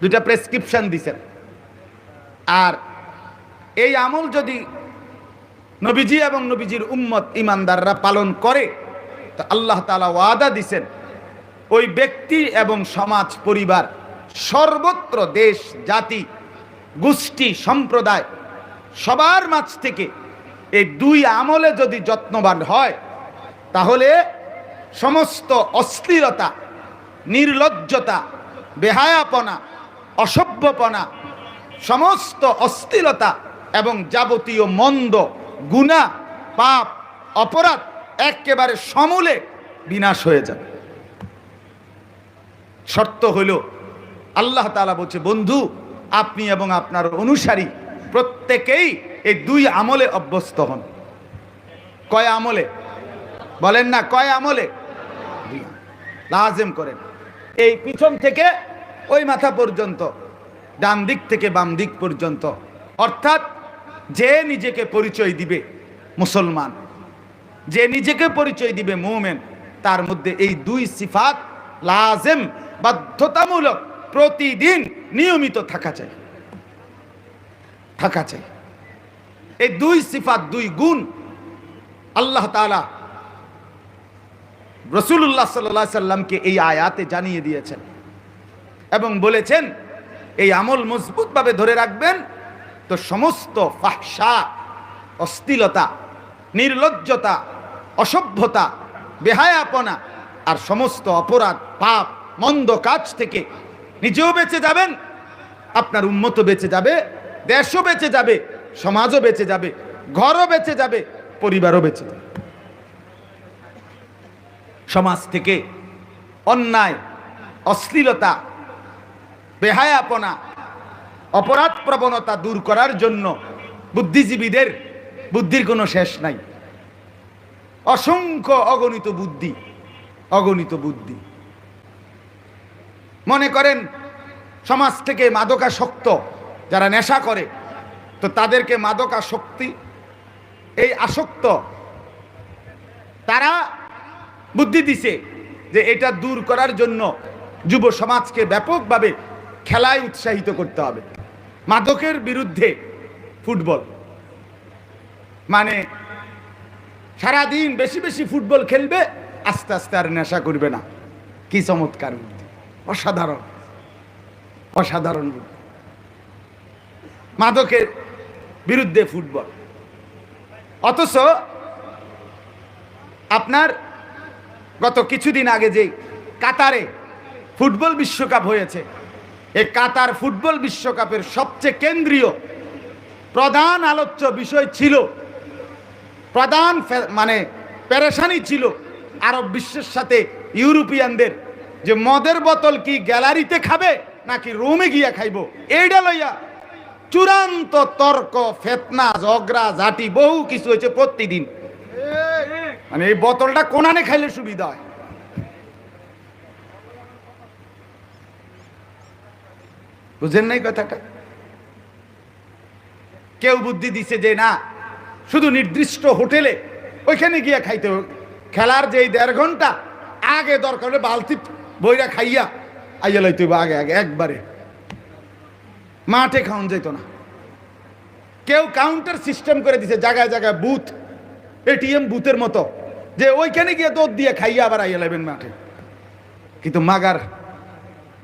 দুইটা প্রেসক্রিপশন দিছেন। আর এই আমল যদি নবীজি এবং নবীজির উম্মত ইমানদাররা পালন করে, তো আল্লাহ তাআলা ওয়াদা দিছেন ওই ব্যক্তি এবং সমাজ পরিবার সর্বত্র দেশ জাতি গোষ্ঠী সম্প্রদায় সবার মাঝ থেকে এই দুই আমলে যদি যত্নবান হয়, তাহলে সমস্ত অশ্লীলতা, নির্লজ্জতা, বেহায়াপনা, অসভ্যপনা, সমস্ত অশ্লীলতা এবং যাবতীয় মন্দ গুনাহ, পাপ, অপরাধ একেবারে সমূলে বিনাশ হয়ে যাবে। শর্ত হইল আল্লাহ তাআলা বলছে, বন্ধু আপনি এবং আপনার অনুসারী প্রত্যেকেই এই দুই আমলে অভ্যস্ত হন। কয় আমলে বলেন না? কয় আমলে? লাজেম করেন। এই পিছন থেকে ওই মাথা পর্যন্ত, ডান দিক থেকে বাম দিক পর্যন্ত, অর্থাৎ যে নিজেকে পরিচয় দিবে মুসলমান, যে নিজেকে পরিচয় দিবে মুমিন, তার মধ্যে এই দুই সিফাত লাজেম, বাধ্যতামূলক, প্রতিদিন নিয়মিত থাকা চাই, থাকা চাই। এই দুই সিফাত, দুই গুণ আল্লাহ তাআলা রাসূলুল্লাহ সাল্লাল্লাহু আলাইহি সাল্লামকে এই আয়াতে জানিয়ে দিয়েছেন এবং বলেছেন এই আমল মজবুতভাবে ধরে রাখবেন তো সমস্ত ফাহশা, অশ্লীলতা, নির্লজ্জতা, অসভ্যতা, বেহায়াপনা আর সমস্ত অপরাধ, পাপ, মন্দ কাজ থেকে নিজেও বেঁচে যাবেন, আপনার উম্মতও বেঁচে যাবে, দেশও বেঁচে যাবে, সমাজও বেঁচে যাবে, ঘরও বেঁচে যাবে, পরিবারও বেঁচে যাবে। সমাজ থেকে অন্যায়, অশ্লীলতা, বেহায়াপনা, অপরাধ প্রবণতা দূর করার জন্য বুদ্ধিজীবীদের বুদ্ধির কোনো শেষ নাই। অসংখ্য অগণিত বুদ্ধি, অগণিত বুদ্ধি। মনে করেন সমাজ থেকে মাদকাসক্ত যারা নেশা করে, তো তাদেরকে মাদকাসক্তি, এই আসক্ত, তারা বুদ্ধি দিছে যে এটা দূর করার জন্য যুব সমাজকে ব্যাপকভাবে খেলায় উৎসাহিত করতে হবে। মাদকের বিরুদ্ধে ফুটবল, মানে সারাদিন বেশি বেশি ফুটবল খেলবে, আস্তে আস্তে আর নেশা করবে না। কি চমৎকার বুদ্ধি! অসাধারণ, অসাধারণ বুদ্ধি। মাদকের বিরুদ্ধে ফুটবল। অথচ আপনার গত কিছুদিন আগে যে কাতারে ফুটবল বিশ্বকাপ হয়েছে, এই কাতার ফুটবল বিশ্বকাপের সবচেয়ে কেন্দ্রীয় প্রধান আলোচ্য বিষয় ছিল, প্রধান মানে পেরেশানি ছিল আরব বিশ্বের সাথে ইউরোপিয়ানদের, যে মদের বোতল কি গ্যালারিতে খাবে নাকি রোমে গিয়া খাইব, এইটা লইয়া চূড়ান্ত তর্ক, ফেতনা, ঝগড়া ঝাঁটি বহু কিছু হয়েছে প্রতিদিন। মানে এই বোতলটা কোনানে খাইলে সুবিধা হয়। বুঝেন নাই কথাটা? কেউ বুদ্ধি দিছে যে না, শুধু নির্দিষ্ট হোটেলে ওইখানে গিয়া খাইতে হবে, খেলার যে 1.5 ঘন্টা আগে দরকার হলে বালতি বইরা খাইয়া আইয়া লইতে হবে আগে আগে, একবারে মাঠে খাওয়ান যেত না। কেউ কাউন্টার সিস্টেম করে দিছে জায়গায় জায়গায়, বুথ, এটিএম বুথের মতো, যে ওইখানে গিয়ে দৌড় দিয়ে খাইয়া আবার আইয়া লাইবেন মাঠে। কিন্তু মাগার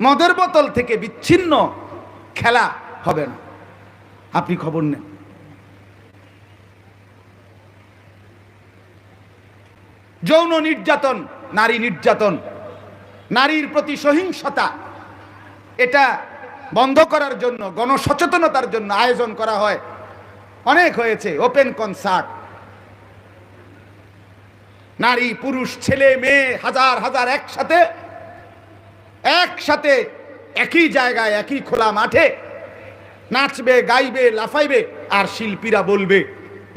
মদের বোতল থেকে বিচ্ছিন্ন খেলা হবে না। আপনি খবর নেন, যৌন নির্যাতন, নারী নির্যাতন, নারীর প্রতি সহিংসতা, এটা বন্ধ করার জন্য গণসচেতনতার জন্য আয়োজন করা হয়, অনেক হয়েছে। ওপেন কনসার্ট, নারী পুরুষ ছেলে মেয়ে হাজার হাজার একসাথে একসাথে একই জায়গায় একই খোলা মাঠে নাচবে, গাইবে, লাফাইবে, আর শিল্পীরা বলবে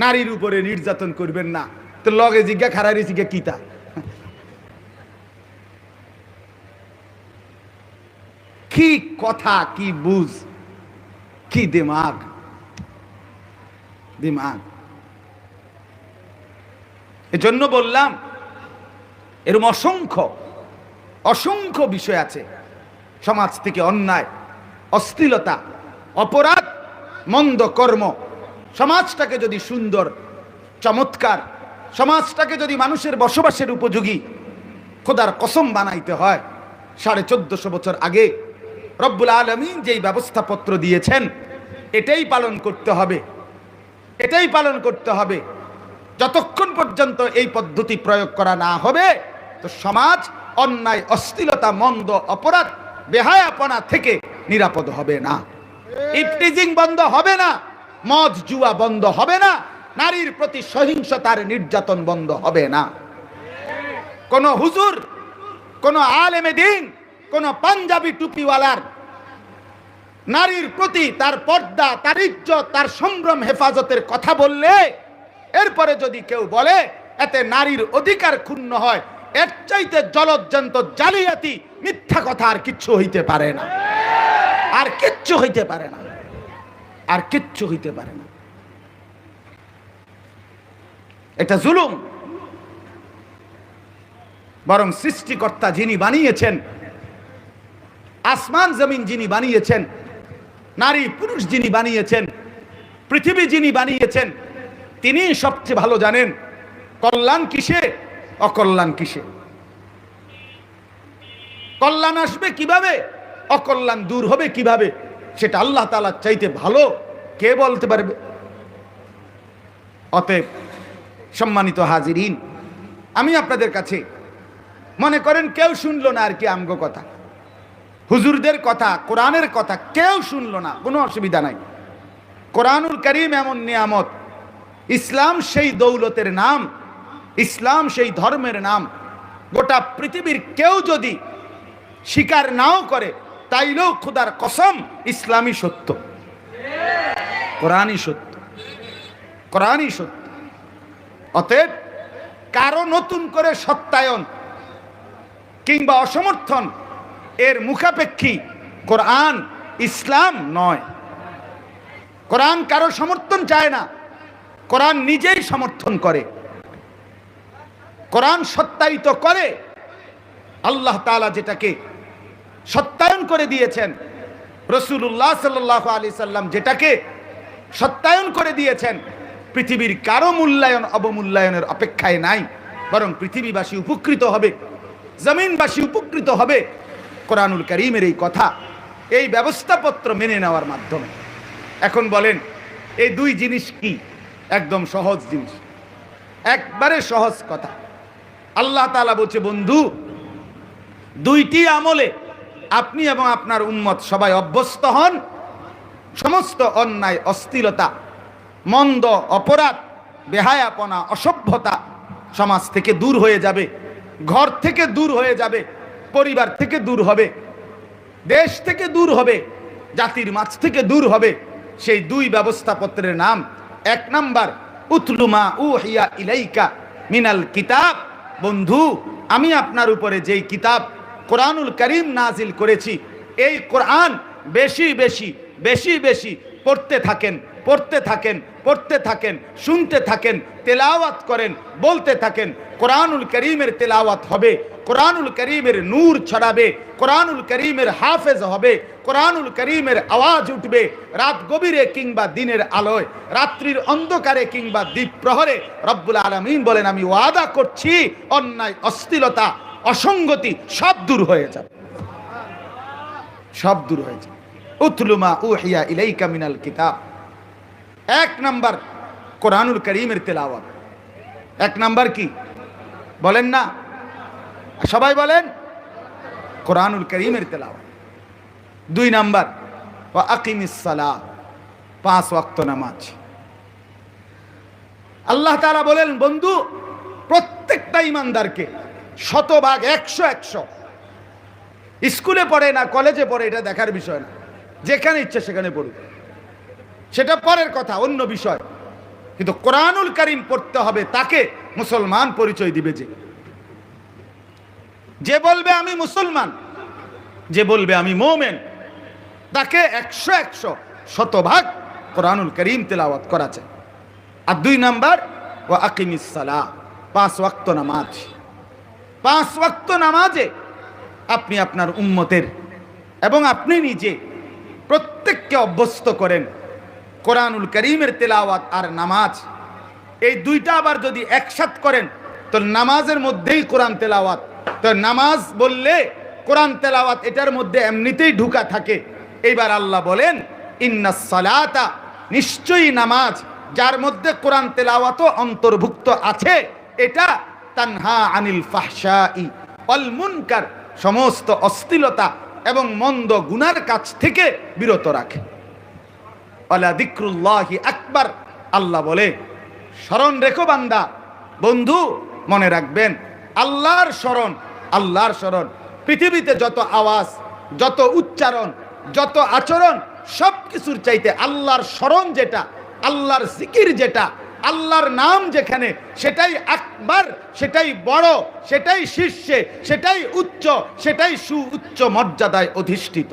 নারীর উপরে নির্যাতন করবেন না। তো লগে জিজ্ঞা খারারি জিজ্ঞা কিতা, কি কথা, কি বুঝ, কি দিমাগ, দিমাগ। এজন্য বললাম এরকম অসংখ্য অসংখ্য বিষয় আছে সমাজ থেকে অন্যায়, অশ্লীলতা, অপরাধ, মন্দ কর্ম, সমাজটাকে যদি সুন্দর, চমৎকার, সমাজটাকে যদি মানুষের বসবাসের উপযোগী খোদার কসম বানাইতে হয়, 1450 বছর আগে রব্বুল আলামিন যেই ব্যবস্থাপত্র দিয়েছেন এটাই পালন করতে হবে, এটাই পালন করতে হবে। যতক্ষণ পর্যন্ত এই পদ্ধতি প্রয়োগ করা না হবে তো সমাজ অন্যায়, অশ্লীলতা, মন্দ, অপরাধ, বেহায়াপনা থেকে নিরাপদ হবে না। ইফটিজিং বন্ধ হবে না, মদ জুয়া বন্ধ হবে না, নারীর প্রতি সহিংসতার নির্যাতন বন্ধ হবে না। কোন হুজুর, কোন আলেমে দ্বীন, কোন পাঞ্জাবি টুপিওয়ালার নারীর প্রতি তার পর্দা, তার ইজ্জত, তার সম্ভ্রম হেফাজতের কথা বললে এরপরে যদি কেউ বলে এতে নারীর অধিকার ক্ষুণ্ণ হয়, এর চাইতে জলজ্জান্ত জালিয়াতি, মিথ্যা কথা আর কিচ্ছু হইতে পারে না, আর কিচ্ছু হইতে পারে না, আর কিচ্ছু হইতে পারে না। এটা জুলুম। বরং সৃষ্টিকর্তা যিনি বানিয়েছেন, আসমান জমিন যিনি বানিয়েছেন, নারী পুরুষ যিনি বানিয়েছেন, পৃথিবী যিনি বানিয়েছেন, তিনি সবচেয়ে ভালো জানেন কল্যাণ কিসে, অকল্যাণ কিসে। কল্যাণ আসবে কিভাবে, অকল্যাণ দূর হবে কিভাবে, সেটা আল্লাহ তাআলার চাইতে ভালো কে বলতে পারবে। অতএব সম্মানিত হাজিরিন, আমি আপনাদের কাছে, মনে করেন কেউ শুনলো না আর কি আমগো কথা, হুজুরদের কথা, কোরআনের কথা কেউ শুনলো না, কোনো অসুবিধা নাই। কোরআনুল কারীম এমন নিয়ামত, ইসলাম সেই দৌলতের নাম, ইসলাম সেই ধর্মের নাম। গোটা পৃথিবীর কেউ যদি স্বীকার নাও করে তাইলেও খোদার কসম ইসলামই সত্য, কোরআনই সত্য, কোরআনই সত্য। অতএব কারো নতুন করে সত্যায়ন কিংবা অসমর্থন এর মুখাপেক্ষী কোরআন, ইসলাম নয়। কোরআন কারো সমর্থন চায় না, কোরআন নিজেই সমর্থন করে, কোরআন সত্যায়িত করে। আল্লাহ তাআলা যেটাকে সত্যায়ন করে দিয়েছেন, রাসূলুল্লাহ সাল্লাল্লাহু আলাইহি সাল্লাম যেটাকে সত্যায়ন করে দিয়েছেন, পৃথিবীর কারো মূল্যায়ন অবমূল্যায়নের অপেক্ষায় নাই, বরং পৃথিবীবাসী উপকৃত হবে, জমিনবাসী উপকৃত হবে কোরআনুল কারীমের এই কথা, এই ব্যবস্থাপত্র মেনে নেওয়ার মাধ্যমে। এখন বলেন এই দুই জিনিস কি? একদম সহজ জিনিস, একবারে সহজ কথা। আল্লাহ তাআলা বলছে, বন্ধু দুইটি আমলে আপনি এবং আপনার উম্মত সবাই অভ্যস্ত হন, সমস্ত অন্যায়, অশ্লীলতা, মন্দ, অপরাধ, বেহায়াপনা, অসভ্যতা সমাজ থেকে দূর হয়ে যাবে, ঘর থেকে দূর হয়ে যাবে, পরিবার থেকে দূর হবে, দেশ থেকে দূর হবে, জাতির মাঝ থেকে দূর হবে। সেই দুই ব্যবস্থাপত্রের নাম, এক নাম্বার উতলু মা উহিয়া ইলাইকা মিনাল কিতাব। বন্ধু আমি আপনার উপরে যেই কিতাব কোরআনুল কারীম নাজিল করেছি, এই কোরআন বেশি বেশি বেশি বেশি পড়তে থাকেন, পড়তে থাকেন, পড়তে থাকেন, শুনতে থাকেন, তেলাওয়াত করেন, বলতে থাকেন। কোরআনুল কারীমের তেলাওয়াত হবে, কোরআনুল কারীমের নূর ছড়াবে, কোরআনুল কারীমের হাফেজ হবে, কোরআনুল কারীমের আওয়াজ উঠবে রাত গভীরে কিংবা দিনের আলোয়, রাত্রির অন্ধকারে কিংবা দ্বীপ প্রহরে। রব্বুল আলামিন বলেন, আমি ওয়াদা করছি অন্যায়, অশ্লীলতা, অসঙ্গতি সব দূর হয়ে যাবে, সব দূর হয়ে যাবে। উতলু মা উহিয়া ইলাইকা মিনাল কিতাব। এক নাম্বার কোরআনুল কারীমের তেলাওয়াত। এক নাম্বার কি বলেন না, সবাই বলেন, কোরআনুল কারীমের তেলাওয়াত। দুই নাম্বার ওয়া আকিমিস সালাহ, 5 ওয়াক্ত নামাজ। আল্লাহ তাআলা বলেন, বন্ধু প্রত্যেকটা ইমানদারকে শতভাগ 100 স্কুলে পড়ে না কলেজে পড়ে এটা দেখার বিষয় না, যেখানে ইচ্ছে সেখানে পড়ুক, সেটা পরের কথা, অন্য বিষয়। কিন্তু কোরআনুল কারীম পড়তে হবে তাকে মুসলমান পরিচয় দিবে। যে বলবে আমি মুসলমান, যে বলবে আমি মুমিন, তাকে 100 শতভাগ কোরআনুল কারীম তেলাওয়াত করা চাই। আর দুই নাম্বার ওয়া আকিমিস সালাহ, 5 ওয়াক্ত নামাজ। 5 ওয়াক্ত নামাজে আপনি আপনার উম্মতের এবং আপনি নিজে প্রত্যেককে অভ্যস্ত করেন কোরআনুল কারীমের তেলাওয়াত আর নামাজ, এই দুইটা আবার যদি একসাথ করেন তো নামাজের মধ্যেই কোরআন তেলাওয়াত। তো নামাজ বললে কোরআন তেলাওয়াত এটার মধ্যে এমনিতেই ঢুকা থাকে। এইবার আল্লাহ বলেন ইন্নাস সালাতা, নিশ্চয়ই নামাজ, যার মধ্যে কোরআন তেলাওয়াতও অন্তর্ভুক্ত আছে, এটা তানহা আনিল ফাহশাই ওয়াল মুনকার, সমস্ত অশ্লীলতা এবং মন্দ গুনার কাছ থেকে বিরত রাখে। ওয়ালা যিকরুল্লাহি আকবার, আল্লাহ বলে স্মরণ রেখো বান্দা, বন্ধু মনে রাখবেন আল্লাহর স্মরণ, আল্লাহর স্মরণ পৃথিবীতে যত আওয়াজ, যত উচ্চারণ, যত আচরণ, সব কিছুর চাইতে আল্লাহর স্মরণ যেটা, আল্লাহর জিকির যেটা, আল্লাহর নাম যেখানে, সেটাই আকবার, সেটাই বড়, সেটাই শীর্ষে, সেটাই উচ্চ, সেটাই সুউচ্চ মর্যাদায় অধিষ্ঠিত।